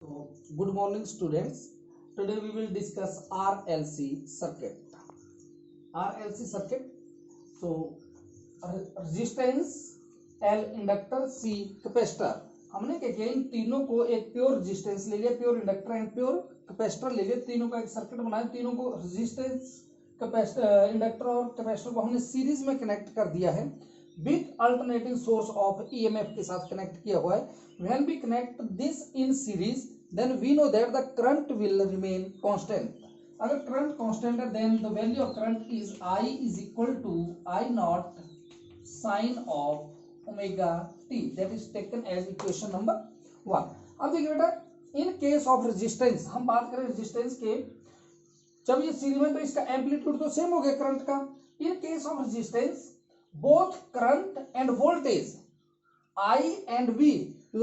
So, good morning students. Today we will discuss RLC circuit. RLC circuit. So resistance L inductor C capacitor. हमने क्या किया, इन तीनों को एक प्योर रेजिस्टेंस ले लिया, pure inductor and pure capacitor ले लिया, तीनों का एक सर्किट बनाया, तीनों को रेजिस्टेंस कैपेसिटर इंडक्टर और कैपेसिटर को हमने सीरीज में कनेक्ट कर दिया है with alternating source of EMF के साथ कनेक्ट किया हुआ है. When we connect this in series then we know that the current will remain constant. अगर करंट कांस्टेंट है then the value of current is I is equal to I naught sin of omega t. That is taken as equation number 1. अब देखिए बेटा, in case of resistance, हम बात करें resistance के, जब ये सीरीज में तो इसका एम्पलीट्यूड तो सेम हो गया करंट का. In case of resistance both current and voltage I and V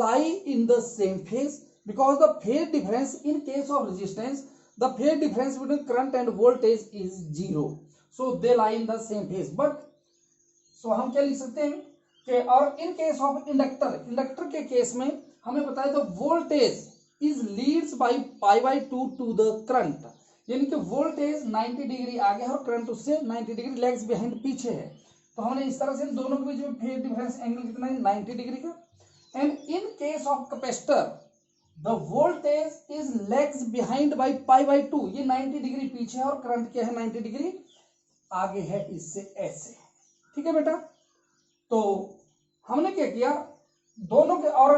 lie in the same phase. Because the phase difference in case of resistance, the phase difference between current and voltage is zero, so they lie in the same phase. But so हम क्या लिख सकते हैं कि और in case of inductor, inductor के case में हमें पता है तो voltage is leads by pi by 2 to the current, यानी कि वोल्टेज 90 डिग्री आगे है और करंट उससे 90 डिग्री लैग्स बिहाइंड पीछे है. तो हमने इस तरह से दोनों के बीच में फेज डिफरेंस एंगल कितना है, 90 डिग्री का. And in case of capacitor the voltage is legs behind by pi by 2, ये 90 डिग्री पीछे है और करंट क्या है 90 डिग्री आगे है इससे ऐसे. ठीक है बेटा, तो हमने क्या किया दोनों के, और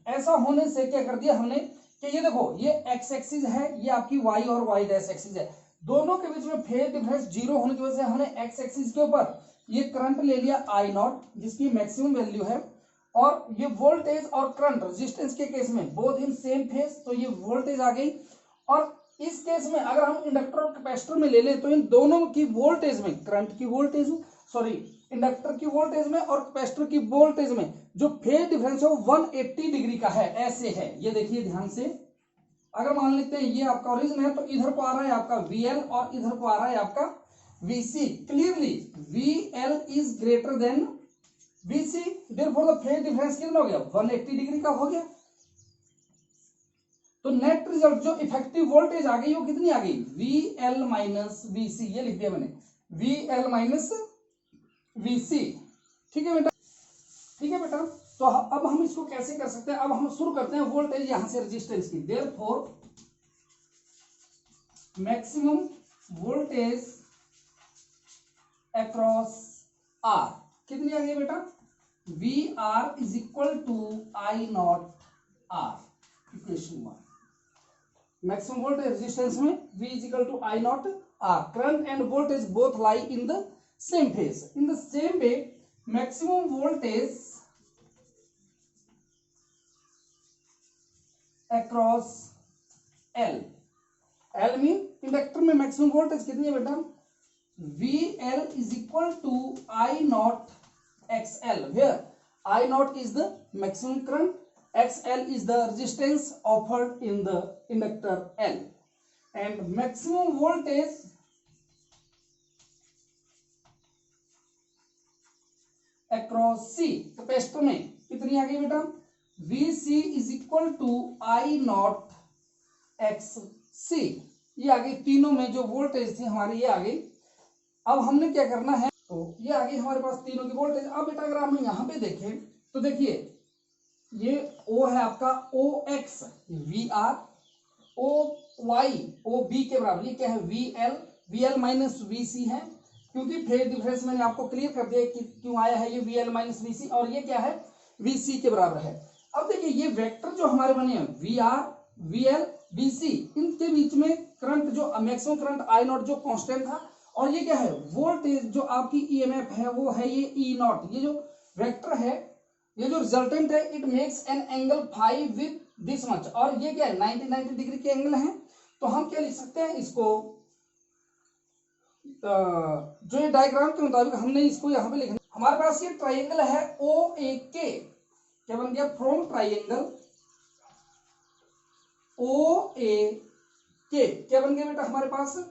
ऐसा होने से क्या कर दिया हमने कि ये देखो ये एक्स एक्सिस है, ये आपकी वाई और वाई डैश एक्सिस है, दोनों के बीच में फेज डिफरेंस जीरो होने की वजह से हमने एक्स एक्सिस के ऊपर ये करंट ले लिया आई नॉट जिसकी मैक्सिमम वैल्यू है, और ये वोल्टेज और करंट रेजिस्टेंस के केस में बोथ इन सेम फेज, तो ये वोल्टेज आ गई. और इस केस में अगर हम इंडक्टर और कैपेसिटर में ले लें तो इन दोनों की वोल्टेज में, करंट की वोल्टेज सॉरी इंडक्टर की वोल्टेज में और कैपेसिटर की वोल्टेज में जो फेज डिफरेंस है वो 180 डिग्री का है, ऐसे है. ये देखिए ध्यान से, अगर मान लेते हैं ये आपका ओरिजिन है तो इधर को आ रहा है आपका VL और इधर को आ रहा है आपका VC. Clearly VL is greater than VC, therefore the phase difference कितना हो गया 180 डिग्री का हो गया. तो नेट रिजल्ट जो इफेक्टिव वोल्टेज आ गई वो कितनी आ गई VL माइनस VC, ये लिख दिया मैंने VL माइनस VC. ठीक है बेटा, ठीक है बेटा. तो अब हम इसको कैसे कर सकते हैं, अब हम शुरू करते हैं वोल्टेज यहां से रेजिस्टेंस की. Therefore maximum voltage across R कितनी आ गई बेटा, VR is equal to I naught R. Equation 1, maximum voltage resistance में V is equal to I naught R. Current and voltage both lie in the same phase. In the same way maximum voltage across L. L mean inductor में maximum voltage कितनी है बेटा, VL is equal to I naught XL, where I naught is the maximum current, XL is the resistance offered in the inductor L, and maximum voltage across C capacitor में कितनी आ गई बेटा, VC is equal to I naught XC. ये आ गई, तीनों में जो वोल्टेज थी हमारी ये आ गई. अब हमने क्या करना है, तो ये आ गई हमारे पास तीनों की वोल्टेज. अब बेटा अगर हम यहाँ पे देखें तो देखिए ये O है आपका OX VR, OY OB के बराबर, ये क्या है VL माइनस VC है, क्योंकि फेज डिफरेंस मैंने आपको क्लियर कर दिया कि क्यों आया है ये VL माइनस VC, और ये क्या है VC के बराबर है. अब देखिए ये वेक्टर जो हमारे बने हैं VR VL VC, इनके बीच में करंट जो मैक्सिमम करंट आई नॉट जो कांस्टेंट था, और ये क्या है वोल्टेज जो आपकी ईएमएफ है वो है ये ई नॉट. ये जो वेक्टर है, ये जो रिजल्टेंट है, it makes an angle phi with this much, और ये क्या है 90 डिग्री के एंगल है. तो हम क्या लिख सकते हैं इसको, जो ये डायग्राम के मुताबिक हमने इसको यहाँ पे लिखना. हमारे पास ये ट्राइंगल है OAK, क्या बन गया फ्रॉम ट्राइंगल OAK, क्या बन गया बेटा हमारे पास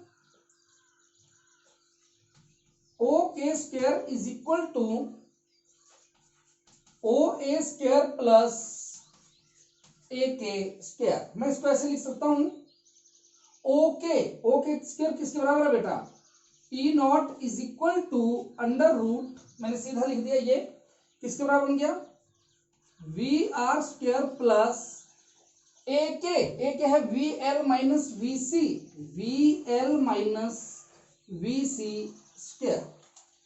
OK square is equal to OA square plus AK²। मैं इसको ऐसे लिख सकता हूं, OK² किसके बराबर है बेटा, E0 is equal to under root, मैंने सीधा लिख दिया, ये किसके बराबर बन गया, VR² प्लस AK है VL minus VC, VL minus VC²।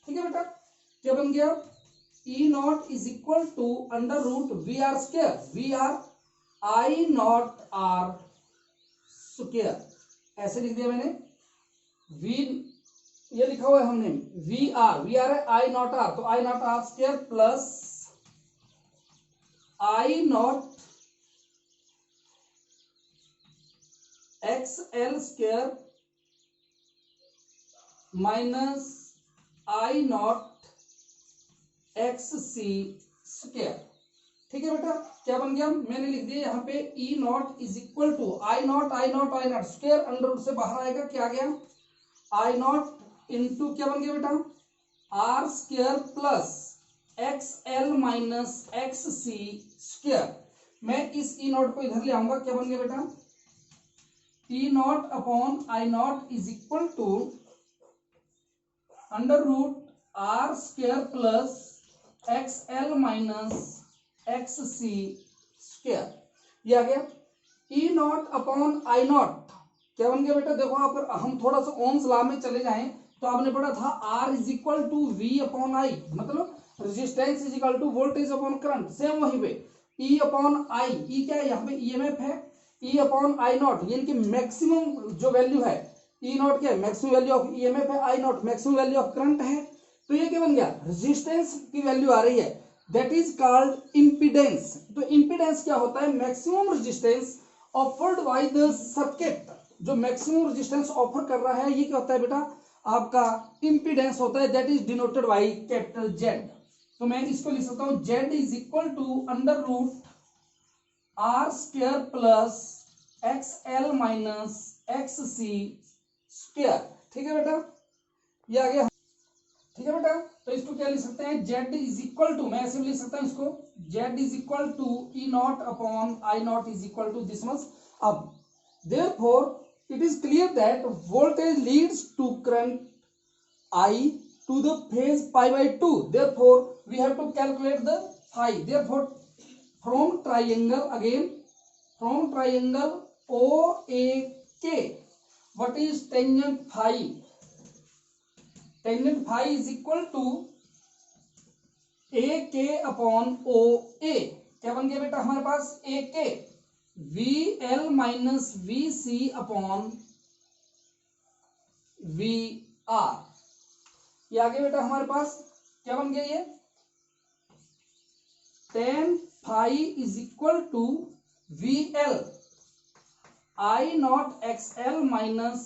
ठीक है बेटा, क्या बन गया, E0 is equal to under root VR², VR I0R², ऐसे लिख दिया मैंने। V ये लिखा हुआ है हमने, VR है I0R, तो I0R² plus I0 XL² minus I0 XC²। ठीक है बेटा, क्या बन गया, मैंने लिख दिया यहाँ पे E0 is equal to I0 square under root से बाहर आएगा, क्या आ गया, I0 इंटू क्या बन गया बेटा, R² plus XL minus XC²। मैं इस E0 को इधर ले आऊंगा, क्या बन गया बेटा, E0 upon I0 is equal to under root R² plus XL minus XC²। ये आ गया। E0 अपॉन I0 क्या बन गया बेटा, देखो अगर हम थोड़ा सा ओम्स लॉ में चले जाएं तो आपने पढ़ा था R is equal to V upon I, मतलब resistance is equal to voltage upon current. Same वही पे E अपॉन I, E क्या है यहाँ पे, EMF है, E अपॉन I0 यानी कि मैक्सिमम जो वैल्यू है, E0 क्या है, मैक्सिमम वैल्यू ऑफ EMF है, I0 maximum value of current है, तो ये क्या बन गया, रेजिस्टेंस की वैल्यू आ रही है, दैट इज कॉल्ड इम्पीडेंस। तो इम्पीडेंस क्या होता है, maximum resistance offered by the circuit, जो मैक्सिमम रेजिस्टेंस ऑफर कर रहा है ये क्या होता है बेटा, आपका इम्पीडेंस होता है, that is denoted by capital Z। तो मैं इसको लिख सकता हूं Z is equal to under root R² plus XL minus XC²। ठीक है बेटा, ये आ गया। ठीक है बेटा, तो इसको क्या लिख सकते हैं, Z इज इक्वल टू, मैं ऐसे भी लिख सकता हूं इसको, Z is equal to E0 upon I0 is equal to this much. अब therefore it is clear that voltage leads to current I to the phase pi by 2, therefore we have to calculate the phi। therefore from triangle, again from triangle OAK, what is tangent phi, tangent phi is equal to AK upon OA। क्या बन गया बेटा हमारे पास, AK VL minus VC upon VR। ये आ गया बेटा हमारे पास, क्या बन गया ये, tan phi is equal to VL I0 XL minus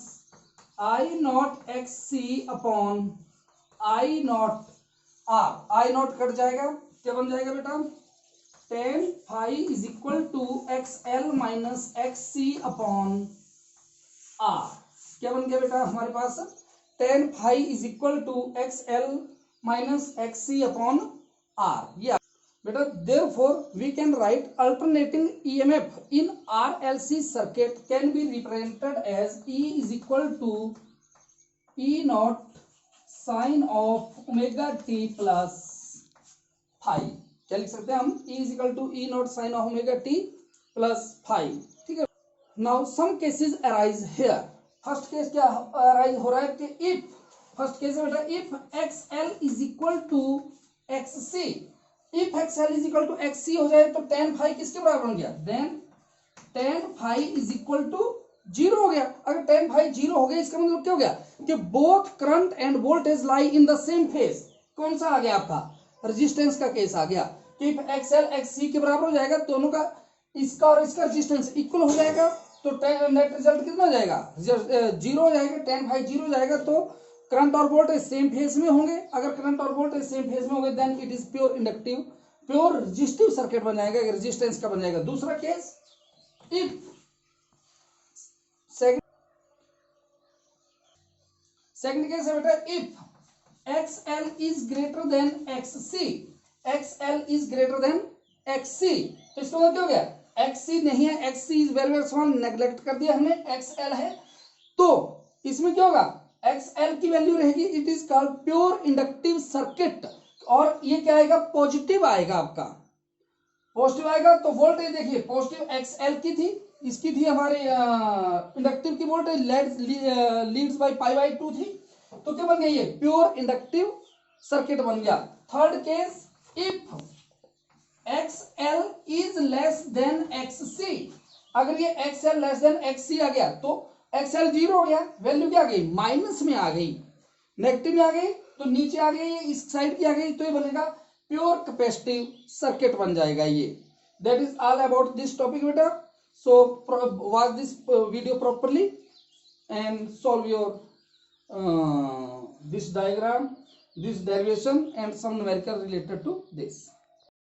I0 XC upon I0 R। I0 cut जाएगा, क्या बन जाएगा बेटा, tan phi is equal to XL minus XC upon R। क्या बन गया बेटा हमारे पास, tan phi is equal to XL minus XC upon R। ये बेटा, therefore we can write alternating EMF in RLC circuit can be represented as E is equal to E0 sin of omega t plus phi। क्या लिख सकते हैं हम, E is equal to E0 sin of omega t plus phi। ठीक है, now some cases arise here। First case क्या arise हो रहा है कि if, फर्स्ट केस है बेटा, if XL is equal to XC, if XL is equal to XC हो जाए तो tan phi किसके बराबर हो गया, then tan phi is equal to 0 हो गया। अगर tan phi 0 हो गया इसका मतलब क्या हो गया कि both current and voltage lie in the same phase। कौन सा आ गया आपका, रेजिस्टेंस का केस आ गया कि if XL XC के बराबर हो जाएगा, दोनों का, इसका और इसका रेजिस्टेंस इक्वल हो जाएगा, तो नेट रिजल्ट कितना हो जाएगा, 0 हो जाएगा, tan phi 0 हो जाएगा, तो करंट और वोल्टेज सेम फेज में होंगे। अगर करंट और वोल्टेज सेम फेज में होंगे then it is pure inductive, pure resistive circuit बन जाएगा, रेजिस्टेंस का बन जाएगा। दूसरा केस, इफ सेकंड केस है बेटा, if XL is greater than XC, XL is greater than XC, तो इसका मतलब क्या हो गया, XC नहीं है, XC is very very small, neglect कर दिया हमने, XL है। तो इसमें क्या होगा, XL की वैल्यू रहेगी, it is called pure inductive circuit, और ये क्या आएगा, पॉजिटिव आएगा आपका, पॉजिटिव आएगा। तो वोल्टेज देखिए पॉजिटिव XL की थी, इसकी थी हमारे इंडक्टिव की voltage Leeds by pi by 2 थी, तो क्या बन गया, ये प्योर इंडक्टिव सर्किट बन गया। Third case, if XL is less than XC, अगर ये XL लेस देन XC आ गया तो XL 0 हो गया, वैल्यू क्या आ गई, माइनस में आ गई, नेगेटिव में आ गई, तो नीचे आ गई, इस साइड की आ गई, तो ये बनेगा प्योर कैपेसिटिव सर्किट बन जाएगा ये। That is all about this topic बेटा। So watch this video properly and solve your this diagram, this derivation and some numerical related to this.